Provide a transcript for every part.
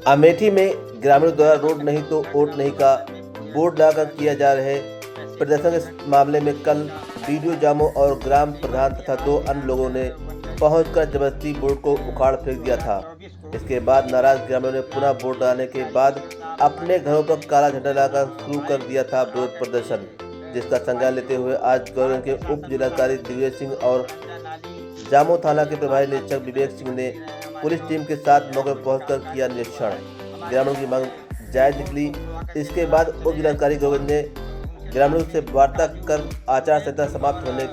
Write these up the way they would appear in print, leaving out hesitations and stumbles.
अमेठी में ग्रामीणों द्वारा रोड नहीं तो वोट नहीं का बोर्ड लगाकर किया जा रहे प्रदर्शन के मामले में कल वीडियो जामो और ग्राम प्रधान तथा 2 अन्य लोगों ने पहुंचकर जबरदस्ती बोर्ड को उखाड़ फेंक दिया था। इसके बाद नाराज ग्रामीणों ने पुनः वोट डालने के बाद अपने घरों पर काला झंडा लगाकर शुरू कर दिया था विरोध प्रदर्शन, जिसका संज्ञान लेते हुए आज गौरगंज के उप जिलाधिकारी दिव्य सिंह और जामो थाना के प्रभारी निरीक्षक विवेक सिंह ने पुलिस टीम के साथ मौके पर पहुंचकर किया निरीक्षण। ग्रामीणों की मांग जायज निकली। इसके बाद उप जिलाधिकारी गौरगंज ने ग्रामीणों से वार्ता कर आचार संहिता समाप्त होने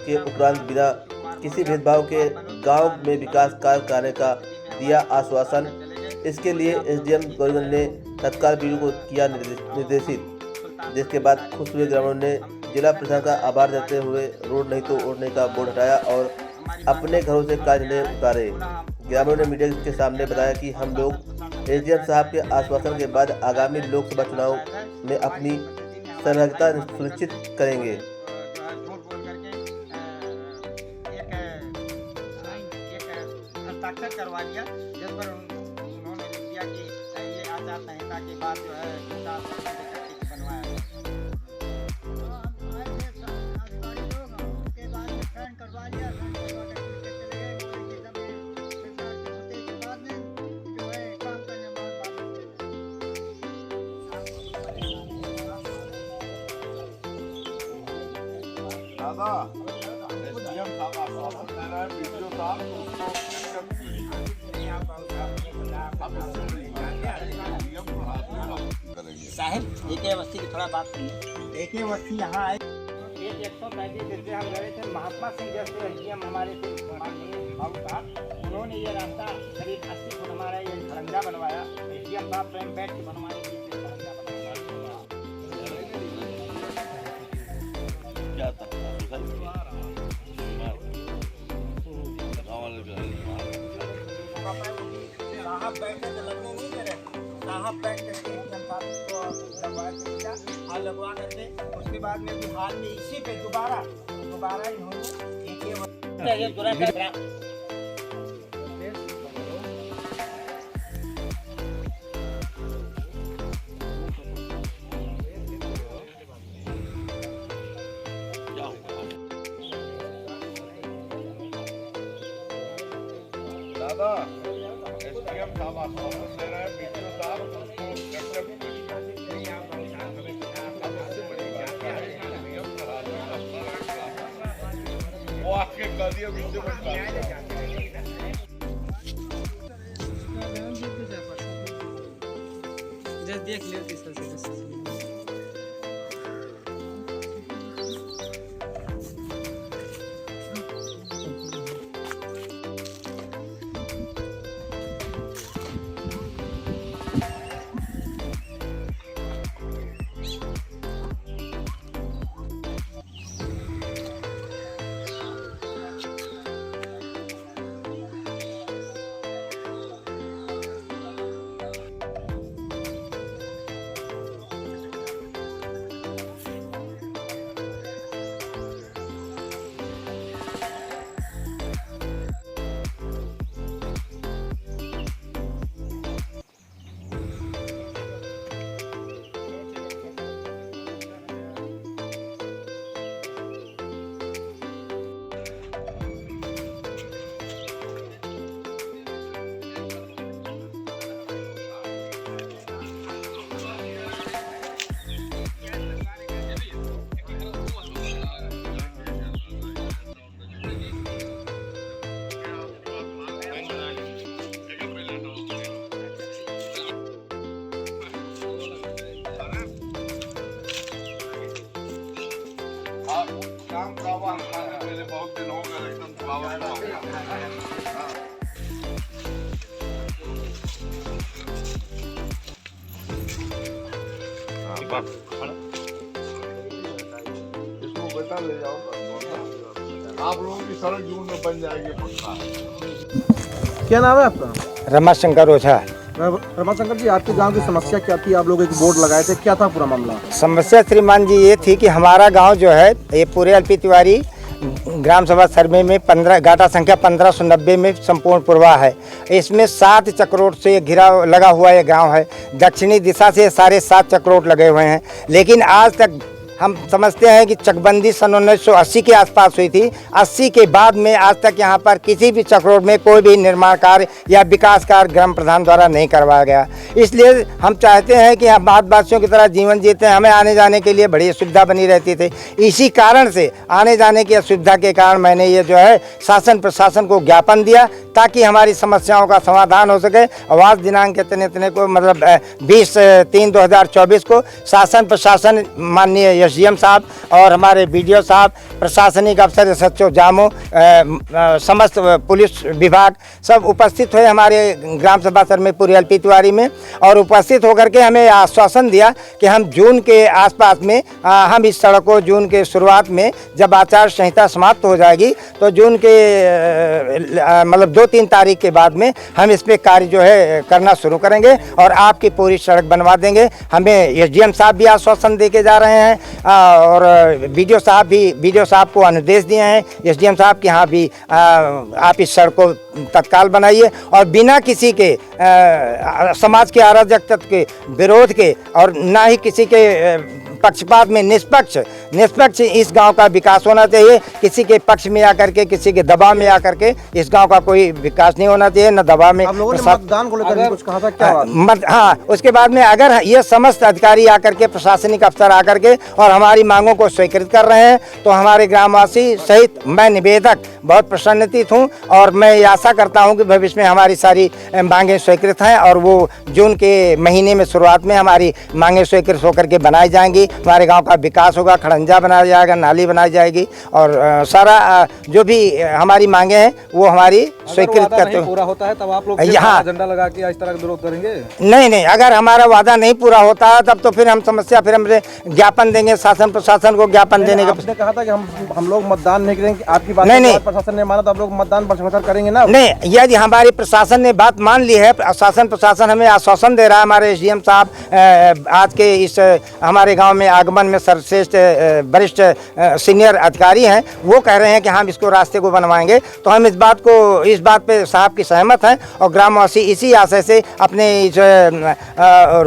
के उपरांत बिना किसी भेदभाव के गांव में विकास कार्य कराने का दिया आश्वासन। इसके लिए एसडीएम गौरगंज ने तत्काल वीडियो को किया निर्देशित, जिसके बाद खुश हुए ग्रामीणों ने जिला प्रशासन का आभार जताते हुए रोड नहीं तो वोट नहीं का बोर्ड हटाया और अपने घरों से काले झंडे उतारे। ग्रामीणों ने मीडिया के सामने बताया कि हम लोग एसडीएम साहब के आश्वासन के बाद आगामी लोकसभा चुनाव में अपनी सहभागिता सुनिश्चित करेंगे। हस्ताक्षर करवा दिया, जिस पर उन्होंने लिख दिया कि ये आचार संहिता के बाद जो है बनवाया गया। दादा एसडीएम साहब आश्वासन दे रहा है, वीडियो साहब उसको साहब एक वस्ती की थोड़ा बात सुनिए। एक वस्ती यहाँ आए 135 से हम गए थे महात्मा सिंह जैसे एसडीएम हमारे थे माननीय बाबू साहब, उन्होंने ये रास्ता करीब 80 फुट हमारा ये खरंजा बनवाया। एसडीएम साहब प्रेम बैठ के बनवाने के लिए खरंजा बनवाया। क्या था साहब बैठ के लगने नहीं दे रहे, साहब बैठ करके लगवा करके उसके बाद में बिहार में इसी पे दोबारा इन्होंने दादा एसडीएम साहब आश्वासन दे रहा है, वीडियो साहब उसको वो आके कर दिया वीडियो में देख लियो। काम बाबा पहले बहुत दिन हो गए एकदम बाबा इसको बेटा ले जाओ, आप लोगों की सड़क जून में बन जाएगी पक्का। क्या नाम है आपका? रमाशंकर ओझा। रमाशंकर जी, आपके गांव की समस्या क्या थी? आप लोग एक बोर्ड लगाए थे, क्या था पूरा मामला? समस्या श्रीमान जी ये थी कि हमारा गांव जो है ये पूरे एलपी तिवारी ग्राम सभा सर्वे में 15 गाटा संख्या 1590 में संपूर्ण प्रवाह है। इसमें 7 चक्रोट से घिरा लगा हुआ ये गांव है। दक्षिणी दिशा से सारे 7 चक्रोट लगे हुए हैं, लेकिन आज तक हम समझते हैं कि चकबंदी सन 1980 के आसपास हुई थी। 80 के बाद में आज तक यहाँ पर किसी भी चक्रोट में कोई भी निर्माण कार्य या विकास कार्य ग्राम प्रधान द्वारा नहीं करवाया गया। इसलिए हम चाहते हैं कि हम आदिवासियों की तरह जीवन जीते हैं, हमें आने जाने के लिए बड़ी असुविधा बनी रहती थी। इसी कारण से आने जाने की असुविधा के कारण मैंने ये जो है शासन प्रशासन को ज्ञापन दिया ताकि हमारी समस्याओं का समाधान हो सके। आवास दिनांक इतने को मतलब 20/3/2024 को शासन प्रशासन माननीय SDM साहब और हमारे BDO साहब, प्रशासनिक अफसर SHO जामो, समस्त पुलिस विभाग सब उपस्थित हुए हमारे ग्राम सभा सरमेपुर LP तिवारी में, और उपस्थित होकर के हमें आश्वासन दिया कि हम जून के आसपास में हम इस सड़क को जून के शुरुआत में जब आचार संहिता समाप्त हो जाएगी तो जून के मतलब 2-3 तारीख के बाद में हम इस पे कार्य जो है करना शुरू करेंगे और आपकी पूरी सड़क बनवा देंगे। हमें SDM साहब भी आश्वासन दे के जा रहे हैं और BDO साहब को अनुदेश दिए हैं SDM साहब कि हाँ भी आप इस सड़क को तत्काल बनाइए और बिना किसी के समाज के अराजक तत्व के विरोध के और ना ही किसी के पक्षपात में निष्पक्ष इस गांव का विकास होना चाहिए। किसी के पक्ष में आकर के, किसी के दबाव में आकर के इस गांव का कोई विकास नहीं होना चाहिए, न दबाव में। आप लोगों ने मतदान को लेकर कुछ कहा था क्या बात? हाँ, उसके बाद में अगर ये समस्त अधिकारी आकर के, प्रशासनिक अफसर आकर के और हमारी मांगों को स्वीकृत कर रहे हैं तो हमारे ग्रामवासी सहित मैं निवेदक बहुत प्रसन्नचित हूँ और मैं ये आशा करता हूँ कि भविष्य में हमारी सारी मांगें स्वीकृत हैं और वो जून के महीने में शुरुआत में हमारी मांगें स्वीकृत होकर के बनाई जाएंगी। हमारे गांव का विकास होगा, खड़ंजा बनाया जाएगा, नाली बनाई जाएगी और सारा जो भी हमारी मांगे हैं वो हमारी स्वीकृत करते हैं। पूरा होता है तब आप लोग यहाँ झंडा लगा के इस तरह का विरोध करेंगे? नहीं, अगर हमारा वादा नहीं पूरा होता है तब तो फिर हम समस्या फिर हम ज्ञापन देंगे, शासन प्रशासन को ज्ञापन देने का। आपने कहा था कि हम लोग मतदान नहीं करेंगे, आपकी बात नहीं, प्रशासन ने माना तो आप लोग मतदान पर करेंगे ना? नहीं, यदि हमारी प्रशासन ने बात मान ली है, शासन प्रशासन हमें आश्वासन दे रहा है। हमारे SDM साहब आज के इस हमारे गांव में आगमन में सर्वश्रेष्ठ वरिष्ठ सीनियर अधिकारी हैं, वो कह रहे हैं कि हम इसको रास्ते को बनवाएंगे। तो हम इस बात पे साहब की सहमत हैं और ग्रामवासी इसी आशय से अपने इस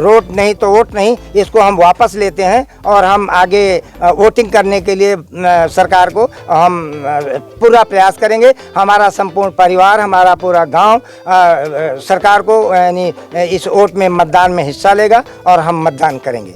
रोड नहीं तो वोट नहीं इसको हम वापस लेते हैं और हम आगे वोटिंग करने के लिए सरकार को हम पूरा प्रयास करेंगे। हमारा संपूर्ण परिवार, हमारा पूरा गांव सरकार को यानी इस वोट में मतदान में हिस्सा लेगा और हम मतदान करेंगे।